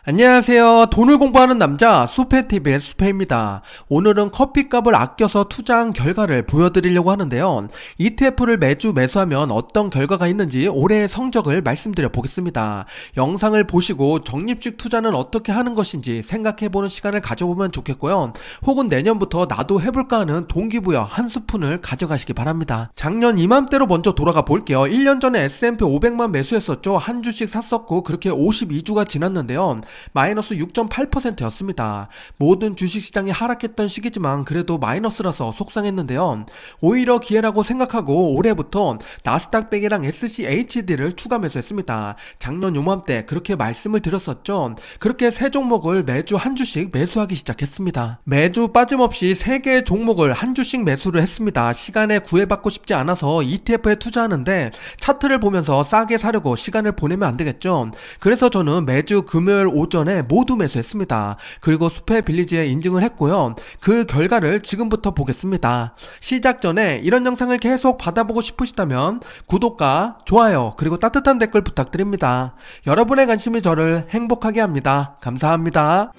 안녕하세요. 돈을 공부하는 남자 수페TV의 수페입니다. 오늘은 커피값을 아껴서 투자한 결과를 보여드리려고 하는데요. ETF를 매주 매수하면 어떤 결과가 있는지 올해의 성적을 말씀드려 보겠습니다. 영상을 보시고 적립식 투자는 어떻게 하는 것인지 생각해보는 시간을 가져보면 좋겠고요. 혹은 내년부터 나도 해볼까 하는 동기부여 한 스푼을 가져가시기 바랍니다. 작년 이맘때로 먼저 돌아가 볼게요. 1년 전에 S&P 500만 매수했었죠. 한 주씩 샀었고 그렇게 52주가 지났는데요. 마이너스 6.8%였습니다. 모든 주식시장이 하락했던 시기지만 그래도 마이너스라서 속상했는데요. 오히려 기회라고 생각하고 올해부터 나스닥 100이랑 SCHD를 추가 매수했습니다. 작년 요맘때 그렇게 말씀을 드렸었죠. 그렇게 세 종목을 매주 한 주씩 매수하기 시작했습니다. 매주 빠짐없이 3개의 종목을 한 주씩 매수를 했습니다. 시간에 구애받고 싶지 않아서 ETF에 투자하는데 차트를 보면서 싸게 사려고 시간을 보내면 안 되겠죠. 그래서 저는 매주 금요일 오전에 모두 매수했습니다. 그리고 수페 빌리지에 인증을 했고요. 그 결과를 지금부터 보겠습니다. 시작 전에 이런 영상을 계속 받아보고 싶으시다면 구독과 좋아요 그리고 따뜻한 댓글 부탁드립니다. 여러분의 관심이 저를 행복하게 합니다. 감사합니다.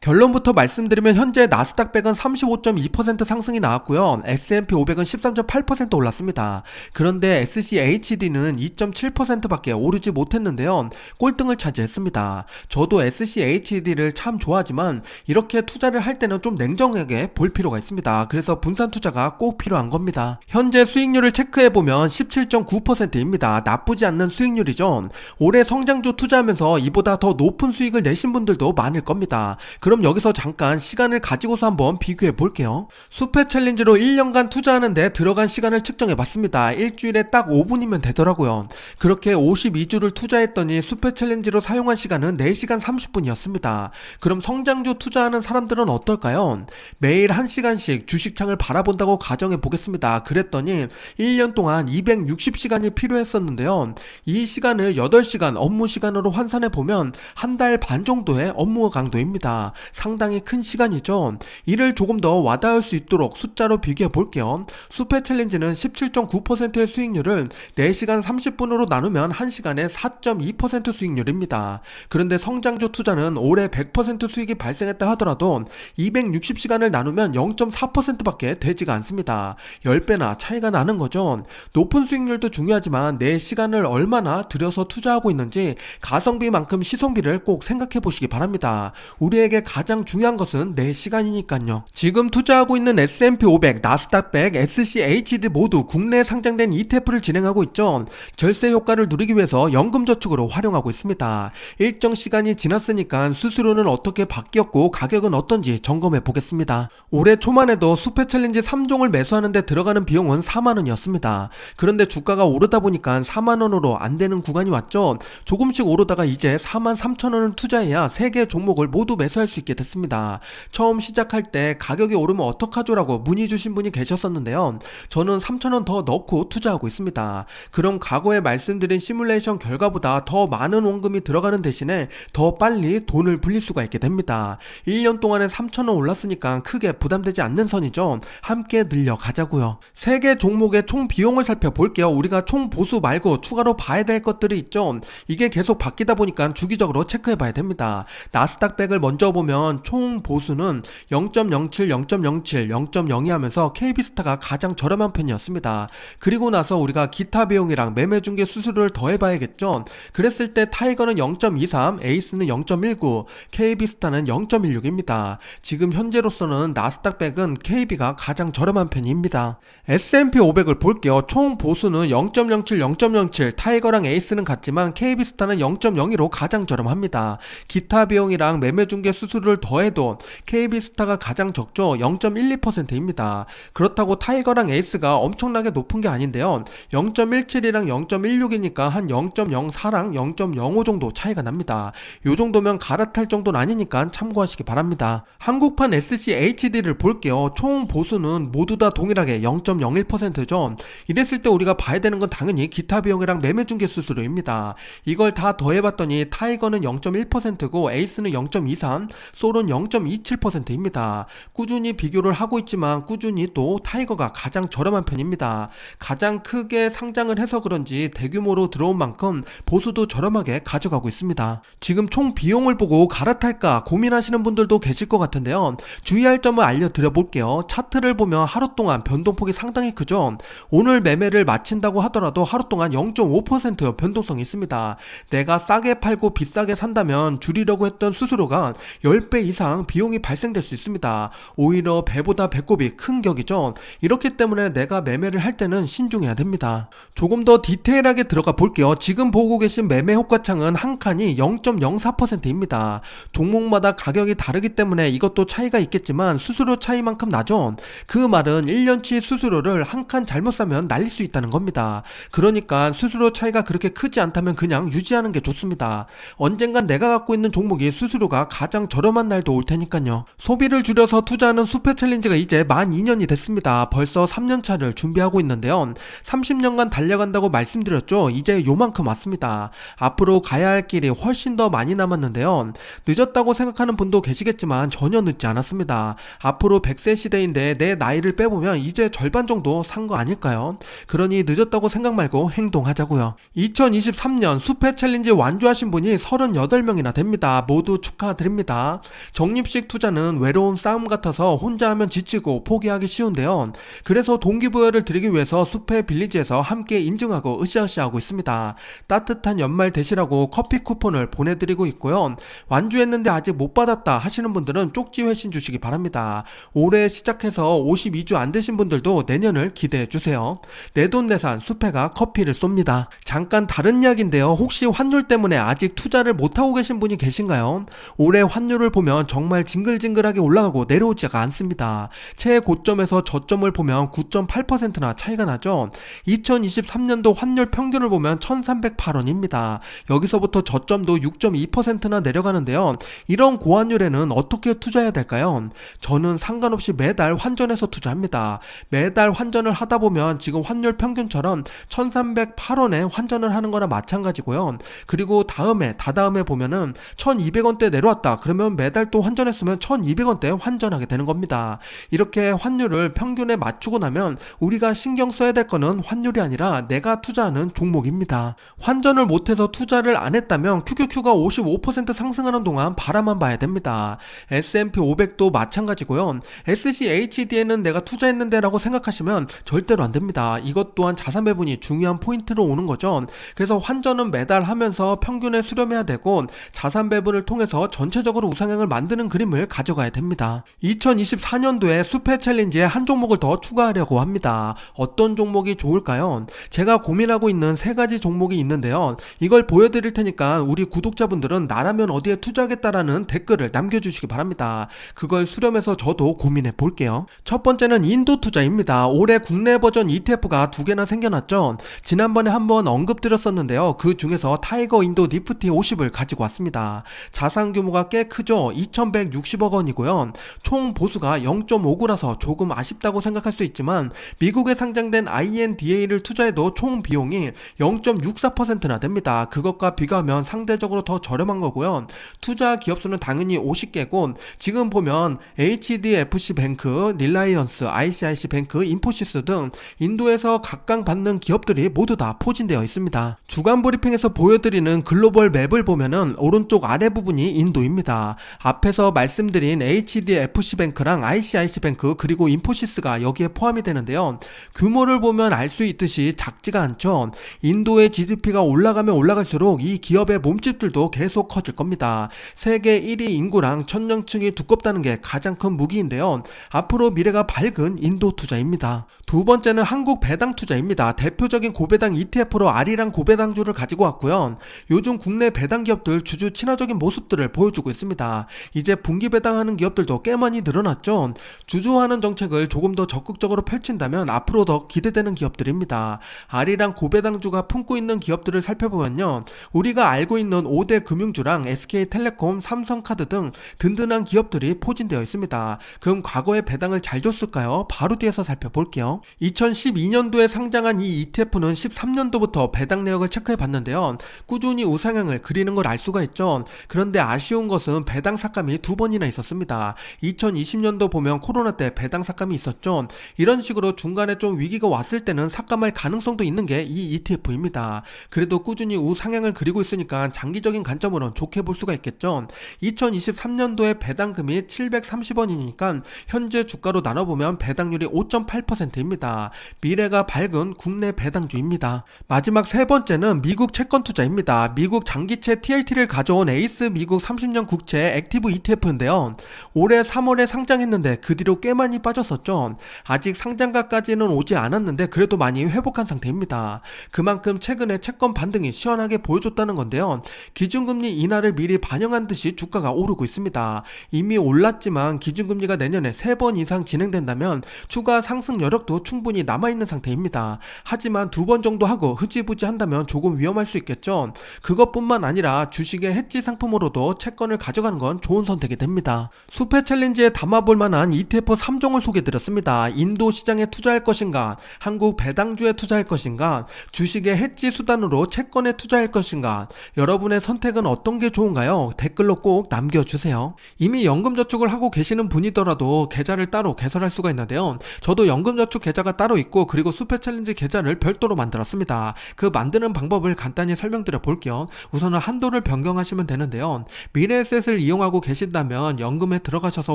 결론부터 말씀드리면 현재 나스닥 100은 35.2% 상승이 나왔고요. S&P 500은 13.8% 올랐습니다. 그런데 SCHD는 2.7%밖에 오르지 못했는데요. 꼴등을 차지했습니다. 저도 SCHD를 참 좋아하지만 이렇게 투자를 할 때는 좀 냉정하게 볼 필요가 있습니다. 그래서 분산 투자가 꼭 필요한 겁니다. 현재 수익률을 체크해보면 17.9%입니다. 나쁘지 않는 수익률이죠. 올해 성장주 투자하면서 이보다 더 높은 수익을 내신 분들도 많을 겁니다. 그럼 여기서 잠깐 시간을 가지고서 한번 비교해 볼게요. 수페 챌린지로 1년간 투자하는데 들어간 시간을 측정해 봤습니다. 일주일에 딱 5분이면 되더라고요. 그렇게 52주를 투자했더니 수페 챌린지로 사용한 시간은 4시간 30분이었습니다. 그럼 성장주 투자하는 사람들은 어떨까요? 매일 1시간씩 주식창을 바라본다고 가정해 보겠습니다. 그랬더니 1년 동안 260시간이 필요했었는데요. 이 시간을 8시간 업무 시간으로 환산해 보면 한 달 반 정도의 업무 강도입니다. 상당히 큰 시간이죠. 이를 조금 더 와닿을 수 있도록 숫자로 비교해 볼게요. 수페 챌린지는 17.9%의 수익률을 4시간 30분으로 나누면 1시간에 4.2% 수익률입니다. 그런데 성장주 투자는 올해 100% 수익이 발생했다 하더라도 260시간을 나누면 0.4%밖에 되지가 않습니다. 10배나 차이가 나는 거죠. 높은 수익률도 중요하지만 내 시간을 얼마나 들여서 투자하고 있는지 가성비만큼 시성비를 꼭 생각해 보시기 바랍니다. 우리에게 가장 중요한 것은 내 시간이니까요. 지금 투자하고 있는 S&P 500, 나스닥 100, SCHD 모두 국내에 상장된 ETF를 진행하고 있죠. 절세 효과를 누리기 위해서 연금저축으로 활용하고 있습니다. 일정 시간이 지났으니까 수수료는 어떻게 바뀌었고 가격은 어떤지 점검해 보겠습니다. 올해 초만 해도 수페 챌린지 3종을 매수하는데 들어가는 비용은 4만원이었습니다. 그런데 주가가 오르다 보니까 4만원으로 안 되는 구간이 왔죠. 조금씩 오르다가 이제 43,000원을 투자해야 3개의 종목을 모두 매수할 수 있게 됐습니다. 처음 시작할 때 가격이 오르면 어떡하죠? 라고 문의 주신 분이 계셨었는데요. 저는 3,000원 더 넣고 투자하고 있습니다. 그럼 과거에 말씀드린 시뮬레이션 결과보다 더 많은 원금이 들어가는 대신에 더 빨리 돈을 불릴 수가 있게 됩니다. 1년 동안에 3,000원 올랐으니까 크게 부담되지 않는 선이죠. 함께 늘려가자고요. 3개 종목의 총 비용을 살펴볼게요. 우리가 총 보수 말고 추가로 봐야 될 것들이 있죠. 이게 계속 바뀌다 보니까 주기적으로 체크해 봐야 됩니다. 나스닥 100을 먼저 보면 총 보수는 0.07, 0.07, 0.02 하면서 KB스타가 가장 저렴한 편이었습니다. 그리고 나서 우리가 기타 비용이랑 매매중개 수수료를 더해봐야겠죠. 그랬을 때 타이거는 0.23, 에이스는 0.19, KB스타는 0.16입니다. 지금 현재로서는 나스닥 100은 KB가 가장 저렴한 편입니다. S&P 500을 볼게요. 총 보수는 0.07, 0.07, 타이거랑 에이스는 같지만 KB스타는 0.02로 가장 저렴합니다. 기타 비용이랑 매매중개 수수료를 더해도 KB스타가 가장 적죠. 0.12%입니다. 그렇다고 타이거랑 에이스가 엄청나게 높은 게 아닌데요. 0.17이랑 0.16이니까 한 0.04랑 0.05 정도 차이가 납니다. 요 정도면 갈아탈 정도는 아니니까 참고하시기 바랍니다. 한국판 SCHD를 볼게요. 총 보수는 모두 다 동일하게 0.01%죠. 이랬을 때 우리가 봐야 되는 건 당연히 기타 비용이랑 매매중개 수수료입니다. 이걸 다 더해봤더니 타이거는 0.1%고 에이스는 0.23, 솔은 0.27%입니다. 꾸준히 비교를 하고 있지만 꾸준히 또 타이거가 가장 저렴한 편입니다. 가장 크게 상장을 해서 그런지 대규모로 들어온 만큼 보수도 저렴하게 가져가고 있습니다. 지금 총 비용을 보고 갈아탈까 고민하시는 분들도 계실 것 같은데요. 주의할 점을 알려드려 볼게요. 차트를 보면 하루 동안 변동폭이 상당히 크죠. 오늘 매매를 마친다고 하더라도 하루 동안 0.5% 변동성이 있습니다. 내가 싸게 팔고 비싸게 산다면 줄이려고 했던 수수료가 10배 이상 비용이 발생될 수 있습니다. 오히려 배보다 배꼽이 큰 격이죠. 이렇기 때문에 내가 매매를 할 때는 신중해야 됩니다. 조금 더 디테일하게 들어가 볼게요. 지금 보고 계신 매매 호가창은 한 칸이 0.04%입니다. 종목마다 가격이 다르기 때문에 이것도 차이가 있겠지만 수수료 차이만큼 나죠. 그 말은 1년치 수수료를 한 칸 잘못 사면 날릴 수 있다는 겁니다. 그러니까 수수료 차이가 그렇게 크지 않다면 그냥 유지하는 게 좋습니다. 언젠간 내가 갖고 있는 종목이 수수료가 가장 저렴한 날도 올 테니까요. 소비를 줄여서 투자하는 수페 챌린지가 이제 만 2년이 됐습니다. 벌써 3년차를 준비하고 있는데요. 30년간 달려간다고 말씀드렸죠. 이제 요만큼 왔습니다. 앞으로 가야 할 길이 훨씬 더 많이 남았는데요. 늦었다고 생각하는 분도 계시겠지만 전혀 늦지 않았습니다. 앞으로 100세 시대인데 내 나이를 빼보면 이제 절반 정도 산 거 아닐까요? 그러니 늦었다고 생각 말고 행동하자고요. 2023년 수페 챌린지 완주하신 분이 38명이나 됩니다. 모두 축하드립니다. 적립식 투자는 외로운 싸움 같아서 혼자 하면 지치고 포기하기 쉬운데요. 그래서 동기부여를 드리기 위해서 수페 빌리지에서 함께 인증하고 으쌰으쌰하고 있습니다. 따뜻한 연말 되시라고 커피 쿠폰을 보내드리고 있고요. 완주했는데 아직 못 받았다 하시는 분들은 쪽지 회신 주시기 바랍니다. 올해 시작해서 52주 안 되신 분들도 내년을 기대해주세요. 내돈내산 수페가 커피를 쏩니다. 잠깐 다른 이야기인데요. 혹시 환율 때문에 아직 투자를 못하고 계신 분이 계신가요? 올해 환율을 보면 정말 징글징글하게 올라가고 내려오지가 않습니다. 최고점에서 저점을 보면 9.8%나 차이가 나죠. 2023년도 환율 평균을 보면 1308원입니다. 여기서부터 저점도 6.2%나 내려가는데요. 이런 고환율에는 어떻게 투자해야 될까요? 저는 상관없이 매달 환전해서 투자합니다. 매달 환전을 하다 보면 지금 환율 평균처럼 1308원에 환전을 하는 거나 마찬가지고요. 그리고 다다음에 보면은 1200원대 내려왔다. 그러면 매달 또 환전했으면 1200원대 환전하게 되는 겁니다. 이렇게 환율을 평균에 맞추고 나면 우리가 신경 써야 될 거는 환율이 아니라 내가 투자하는 종목입니다. 환전을 못해서 투자를 안 했다면 QQQ가 55% 상승하는 동안 바라만 봐야 됩니다. S&P 500도 마찬가지고요. SCHD에는 내가 투자했는데 라고 생각하시면 절대로 안 됩니다. 이것 또한 자산 배분이 중요한 포인트로 오는 거죠. 그래서 환전은 매달 하면서 평균에 수렴해야 되고 자산 배분을 통해서 전체적으로 우상향을 만드는 그림을 가져가야 됩니다. 2024년도에 수페 챌린지에 한 종목을 더 추가하려고 합니다. 어떤 종목이 좋을까요? 제가 고민하고 있는 3가지 종목이 있는데요. 이걸 보여드릴 테니까 우리 구독자분들은 나라면 어디에 투자하겠다라는 댓글을 남겨주시기 바랍니다. 그걸 수렴해서 저도 고민해 볼게요. 첫 번째는 인도 투자입니다. 올해 국내 버전 ETF가 2개나 생겨났죠. 지난번에 한번 언급드렸었는데요. 그 중에서 타이거 인도 니프티 50을 가지고 왔습니다. 자산 규모가 꽤 크죠. 2160억 원이고요. 총 보수가 0.59라서 조금 아쉽다고 생각할 수 있지만 미국에 상장된 INDA를 투자해도 총 비용이 0.64%나 됩니다. 그것과 비교하면 상대적으로 더 저렴한 거고요. 투자 기업수는 당연히 50개고 지금 보면 HDFC 뱅크, 릴라이언스, ICIC 뱅크, 인포시스 등 인도에서 각광받는 기업들이 모두 다 포진되어 있습니다. 주간 브리핑에서 보여드리는 글로벌 맵을 보면은 오른쪽 아래 부분이 인도입니다. 앞에서 말씀드린 HDFC 뱅크랑 ICIC 뱅크 그리고 인포시스가 여기에 포함이 되는데요. 규모를 보면 알 수 있듯이 작지가 않죠. 인도의 GDP가 올라가면 올라갈수록 이 기업의 몸집들도 계속 커질 겁니다. 세계 1위 인구랑 천정층이 두껍다는 게 가장 큰 무기인데요. 앞으로 미래가 밝은 인도 투자입니다. 두 번째는 한국 배당 투자입니다. 대표적인 고배당 ETF로 아리랑 고배당주를 가지고 왔고요. 요즘 국내 배당 기업들 주주 친화적인 모습들을 보여주고 있습니다. 이제 분기 배당하는 기업들도 꽤 많이 늘어났죠. 주주화하는 정책을 조금 더 적극적으로 펼친다면 앞으로 더 기대되는 기업들입니다. 아리랑 고배당주가 품고 있는 기업들을 살펴보면요. 우리가 알고 있는 5대 금융주랑 SK텔레콤, 삼성카드 등 든든한 기업들이 포진되어 있습니다. 그럼 과거에 배당을 잘 줬을까요? 바로 뒤에서 살펴볼게요. 2012년도에 상장한 이 ETF는 13년도부터 배당 내역을 체크해 봤는데요. 꾸준히 우상향을 그리는 걸 알 수가 있죠. 그런데 아쉬운 것은 배당 삭감이 2번이나 있었습니다. 2020년도 보면 코로나 때 배당 삭감이 있었죠. 이런 식으로 중간에 좀 위기가 왔을 때는 삭감할 가능성도 있는 게 이 ETF입니다. 그래도 꾸준히 우상향을 그리고 있으니까 장기적인 관점으로는 좋게 볼 수가 있겠죠. 2023년도에 배당금이 730원이니까 현재 주가로 나눠보면 배당률이 5.8%입니다. 미래가 밝은 국내 배당주입니다. 마지막 세 번째는 미국 채권 투자입니다. 미국 장기채 TLT를 가져온 에이스 미국 30년 국채 액티브 ETF인데요. 올해 3월에 상장했는데 그 뒤로 꽤 많이 빠졌었죠. 아직 상장가까지는 오지 않았는데 그래도 많이 회복한 상태입니다. 그만큼 최근에 채권 반등이 시원하게 보여줬다는 건데요. 기준금리 인하를 미리 반영한 듯이 주가가 오르고 있습니다. 이미 올랐지만 기준금리가 내년에 3번 이상 진행된다면 추가 상승 여력도 충분히 남아있는 상태입니다. 하지만 2번 정도 하고 흐지부지 한다면 조금 위험할 수 있겠죠. 그것뿐만 아니라 주식의 해지 상품으로도 채권을 가져가는 건 좋은 선택이 됩니다. 수페 챌린지에 담아볼 만한 ETF 3종을 소개드렸습니다. 인도 시장에 투자할 것인가, 한국 배당주에 투자할 것인가, 주식의 해지 수단으로 채권에 투자할 것인가, 여러분의 선택은 어떤 게 좋은가요? 댓글로 꼭 남겨주세요. 이미 연금저축을 하고 계시는 분이더라도 계좌를 따로 개설할 수가 있는데요. 저도 연금저축 계좌가 따로 있고 그리고 수페 챌린지 계좌를 별도로 만들었습니다. 그 만드는 방법을 간단히 설명드려 볼게요. 우선은 한도를 변경하시면 되는데요. 미래에셋을 이용하고 계신다면 연금에 들어가셔서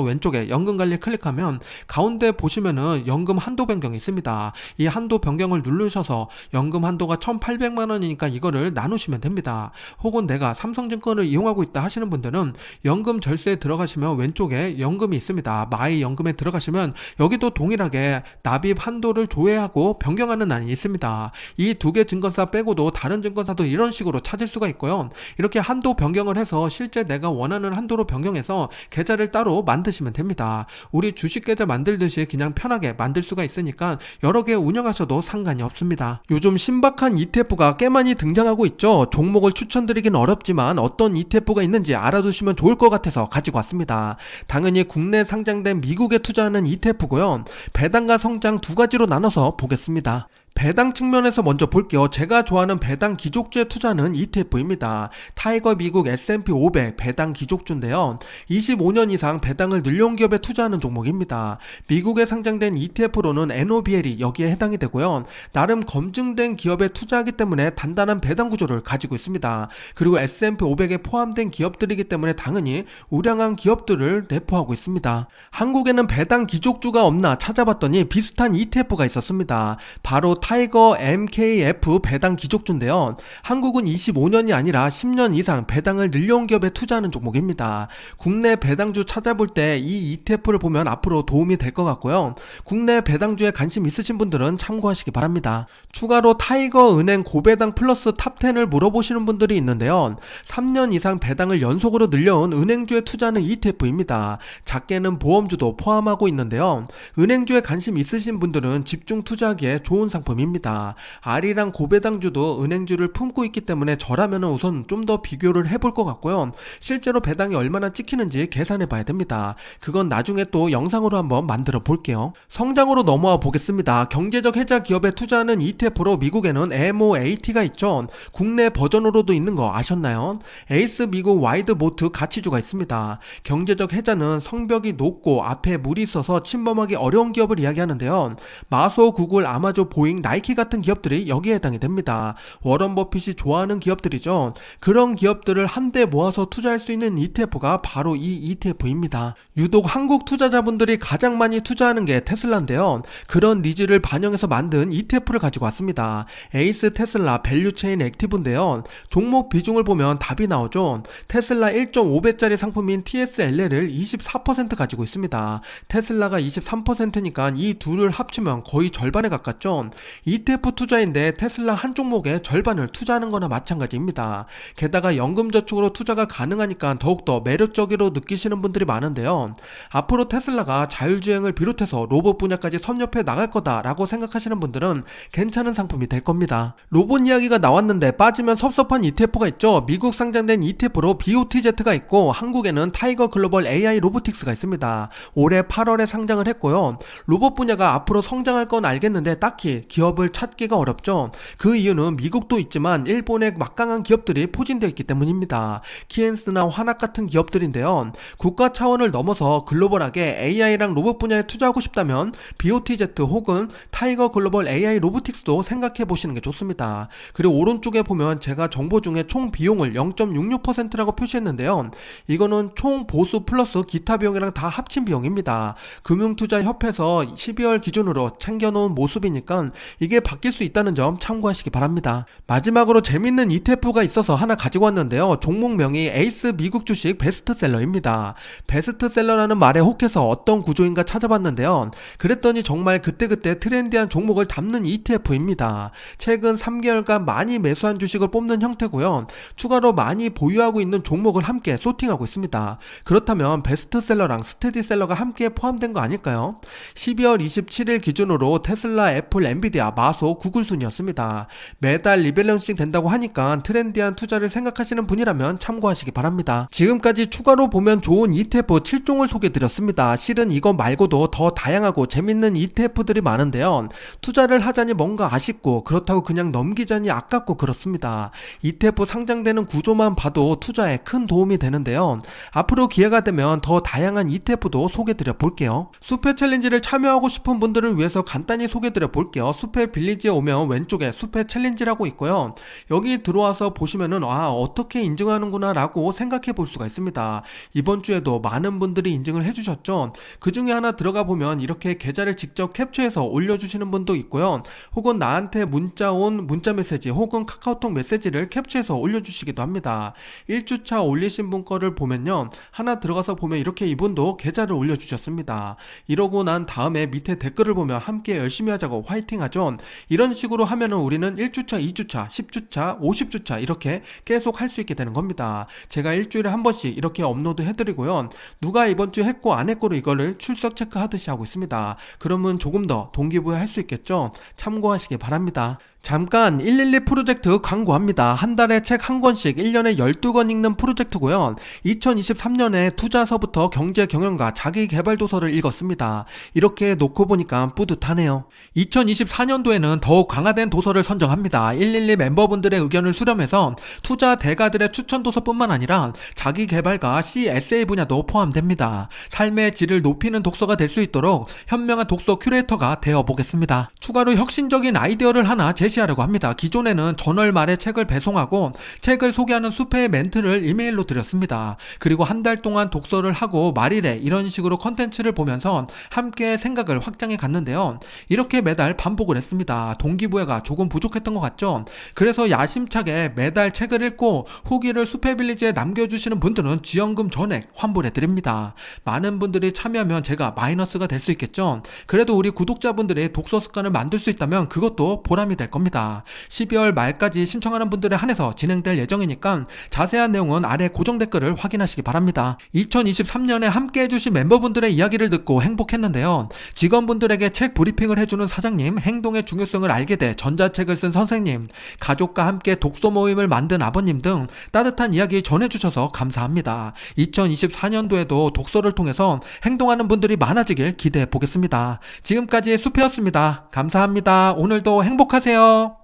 왼쪽에 연금관리 클릭하면 가운데 보시면은 연금 한도 변경이 있습니다. 이 한도 변경을 누르셔서 연금 한도가 1,800만원이니까 이거를 나누시면 됩니다. 혹은 내가 삼성증권을 이용하고 있다 하시는 분들은 연금 절세에 들어가시면 왼쪽에 연금이 있습니다. 마이 연금에 들어가시면 여기도 동일하게 납입 한도를 조회하고 변경하는 란이 있습니다. 이 두 개 증권사 빼고도 다른 증권사도 이런 식으로 찾을 수가 있고요. 이렇게 한도 변경을 해서 실제 내가 원하는 한도로 변경해서 계좌를 따로 만드시면 됩니다. 우리 주식 계좌 만들듯이 그냥 편하게 만들 수가 있으니까 여러 개 운영하셔도 상관이 없습니다. 요즘 신박한 ETF가 꽤 많이 등장하고 있죠. 종목을 추천드리긴 어렵지만 어떤 ETF가 있는지 알아두시면 좋을 것 같아서 가지고 왔습니다. 당연히 국내 상장된 미국에 투자하는 ETF고요. 배당과 성장 두 가지로 나눠서 보겠습니다. 배당 측면에서 먼저 볼게요. 제가 좋아하는 배당 기족주에 투자하는 ETF입니다. 타이거 미국 S&P 500 배당 기족주인데요. 25년 이상 배당을 늘려온 기업에 투자하는 종목입니다. 미국에 상장된 ETF로는 NOBL이 여기에 해당이 되고요. 나름 검증된 기업에 투자하기 때문에 단단한 배당 구조를 가지고 있습니다. 그리고 S&P 500에 포함된 기업들이기 때문에 당연히 우량한 기업들을 내포하고 있습니다. 한국에는 배당 기족주가 없나 찾아봤더니 비슷한 ETF가 있었습니다. 바로 타이거 MKF 배당 기족주인데요. 한국은 25년이 아니라 10년 이상 배당을 늘려온 기업에 투자하는 종목입니다. 국내 배당주 찾아볼 때 이 ETF를 보면 앞으로 도움이 될 것 같고요. 국내 배당주에 관심 있으신 분들은 참고하시기 바랍니다. 추가로 타이거 은행 고배당 플러스 탑10을 물어보시는 분들이 있는데요. 3년 이상 배당을 연속으로 늘려온 은행주에 투자하는 ETF입니다. 작게는 보험주도 포함하고 있는데요. 은행주에 관심 있으신 분들은 집중 투자하기에 좋은 상품 입니다. R이랑 고배당주도 은행주를 품고 있기 때문에 저라면 우선 좀 더 비교를 해볼 것 같고요. 실제로 배당이 얼마나 찍히는지 계산해 봐야 됩니다. 그건 나중에 또 영상으로 한번 만들어 볼게요. 성장으로 넘어와 보겠습니다. 경제적 혜자 기업에 투자하는 ETF로 미국에는 MOAT가 있죠. 국내 버전으로도 있는 거 아셨나요? 에이스 미국 와이드 모트 가치주가 있습니다. 경제적 혜자는 성벽이 높고 앞에 물이 있어서 침범하기 어려운 기업을 이야기하는데요. 마소, 구글, 아마존, 보잉, 나이키 같은 기업들이 여기에 해당이 됩니다. 워런 버핏이 좋아하는 기업들이죠. 그런 기업들을 한데 모아서 투자할 수 있는 ETF가 바로 이 ETF입니다. 유독 한국 투자자분들이 가장 많이 투자하는 게 테슬라인데요. 그런 니즈를 반영해서 만든 ETF를 가지고 왔습니다. 에이스 테슬라 밸류체인 액티브인데요. 종목 비중을 보면 답이 나오죠. 테슬라 1.5배짜리 상품인 TSLL을 24% 가지고 있습니다. 테슬라가 23%니까 이 둘을 합치면 거의 절반에 가깝죠. ETF 투자인데 테슬라 한 종목에 절반을 투자하는 거나 마찬가지입니다. 게다가 연금저축으로 투자가 가능하니까 더욱더 매력적으로 느끼시는 분들이 많은데요. 앞으로 테슬라가 자율주행을 비롯해서 로봇 분야까지 섭렵해 나갈 거다라고 생각하시는 분들은 괜찮은 상품이 될 겁니다. 로봇 이야기가 나왔는데 빠지면 섭섭한 ETF가 있죠. 미국 상장된 ETF로 BOTZ가 있고 한국에는 타이거 글로벌 AI 로보틱스가 있습니다. 올해 8월에 상장을 했고요. 로봇 분야가 앞으로 성장할 건 알겠는데 딱히 기업 기업을 찾기가 어렵죠. 그 이유는 미국도 있지만 일본의 막강한 기업들이 포진되어 있기 때문입니다. 키엔스나 화낙 같은 기업들인데요. 국가 차원을 넘어서 글로벌하게 AI랑 로봇 분야에 투자하고 싶다면 BOTZ 혹은 타이거 글로벌 AI 로보틱스도 생각해 보시는 게 좋습니다. 그리고 오른쪽에 보면 제가 정보 중에 총 비용을 0.66%라고 표시했는데요. 이거는 총 보수 플러스 기타 비용이랑 다 합친 비용입니다. 금융투자협회에서 12월 기준으로 챙겨놓은 모습이니까 이게 바뀔 수 있다는 점 참고하시기 바랍니다. 마지막으로 재밌는 ETF가 있어서 하나 가지고 왔는데요. 종목명이 에이스 미국 주식 베스트셀러입니다. 베스트셀러라는 말에 혹해서 어떤 구조인가 찾아봤는데요. 그랬더니 정말 그때그때 트렌디한 종목을 담는 ETF입니다. 최근 3개월간 많이 매수한 주식을 뽑는 형태고요. 추가로 많이 보유하고 있는 종목을 함께 소팅하고 있습니다. 그렇다면 베스트셀러랑 스테디셀러가 함께 포함된 거 아닐까요? 12월 27일 기준으로 테슬라, 애플, 엔비디아, 마소, 구글 순이었습니다. 매달 리밸런싱 된다고 하니까 트렌디한 투자를 생각하시는 분이라면 참고하시기 바랍니다. 지금까지 추가로 보면 좋은 ETF 7종을 소개드렸습니다. 실은 이거 말고도 더 다양하고 재밌는 ETF들이 많은데요. 투자를 하자니 뭔가 아쉽고 그렇다고 그냥 넘기자니 아깝고 그렇습니다. ETF 상장되는 구조만 봐도 투자에 큰 도움이 되는데요. 앞으로 기회가 되면 더 다양한 ETF도 소개드려 볼게요. 수페 챌린지를 참여하고 싶은 분들을 위해서 간단히 소개드려 볼게요. 수페 빌리지에 오면 왼쪽에 수페 챌린지라고 있고요. 여기 들어와서 보시면은 어떻게 인증하는구나 라고 생각해 볼 수가 있습니다. 이번 주에도 많은 분들이 인증을 해주셨죠. 그 중에 하나 들어가 보면 이렇게 계좌를 직접 캡처해서 올려주시는 분도 있고요. 혹은 나한테 문자 온 문자 메시지 혹은 카카오톡 메시지를 캡처해서 올려주시기도 합니다. 1주차 올리신 분 거를 보면요. 하나 들어가서 보면 이렇게 이분도 계좌를 올려주셨습니다. 이러고 난 다음에 밑에 댓글을 보면 함께 열심히 하자고 화이팅 하죠. 이런 식으로 하면은 우리는 1주차, 2주차, 10주차, 50주차 이렇게 계속 할 수 있게 되는 겁니다. 제가 일주일에 한 번씩 이렇게 업로드 해드리고요. 누가 이번 주에 했고 안 했고로 이거를 출석 체크하듯이 하고 있습니다. 그러면 조금 더 동기부여 할 수 있겠죠? 참고하시기 바랍니다. 잠깐 112 프로젝트 광고합니다. 한 달에 책 한 권씩 1년에 12권 읽는 프로젝트고요. 2023년에 투자서부터 경제 경영과 자기 개발 도서를 읽었습니다. 이렇게 놓고 보니까 뿌듯하네요. 2024년도에는 더욱 강화된 도서를 선정합니다. 112 멤버분들의 의견을 수렴해서 투자 대가들의 추천 도서뿐만 아니라 자기 개발과 CSA 분야도 포함됩니다. 삶의 질을 높이는 독서가 될 수 있도록 현명한 독서 큐레이터가 되어 보겠습니다. 추가로 혁신적인 아이디어를 하나 제시하려고 합니다. 기존에는 전월 말에 책을 배송하고 책을 소개하는 수페의 멘트를 이메일로 드렸습니다. 그리고 한 달 동안 독서를 하고 말일에 이런 식으로 컨텐츠를 보면서 함께 생각을 확장해 갔는데요. 이렇게 매달 반복을 했습니다. 동기부여가 조금 부족했던 것 같죠? 그래서 야심차게 매달 책을 읽고 후기를 수페빌리지에 남겨주시는 분들은 지원금 전액 환불해 드립니다. 많은 분들이 참여하면 제가 마이너스가 될 수 있겠죠? 그래도 우리 구독자분들이 독서 습관을 만들 수 있다면 그것도 보람이 될 겁니다. 12월 말까지 신청하는 분들에 한해서 진행될 예정이니까 자세한 내용은 아래 고정 댓글을 확인하시기 바랍니다. 2023년에 함께 해주신 멤버분들의 이야기를 듣고 행복했는데요. 직원분들에게 책 브리핑을 해주는 사장님, 행동의 중요성을 알게 돼 전자책을 쓴 선생님, 가족과 함께 독서 모임을 만든 아버님 등 따뜻한 이야기 전해주셔서 감사합니다. 2024년도에도 독서를 통해서 행동하는 분들이 많아지길 기대해 보겠습니다. 지금까지 수페였습니다. 감사합니다. 오늘도 행복하세요.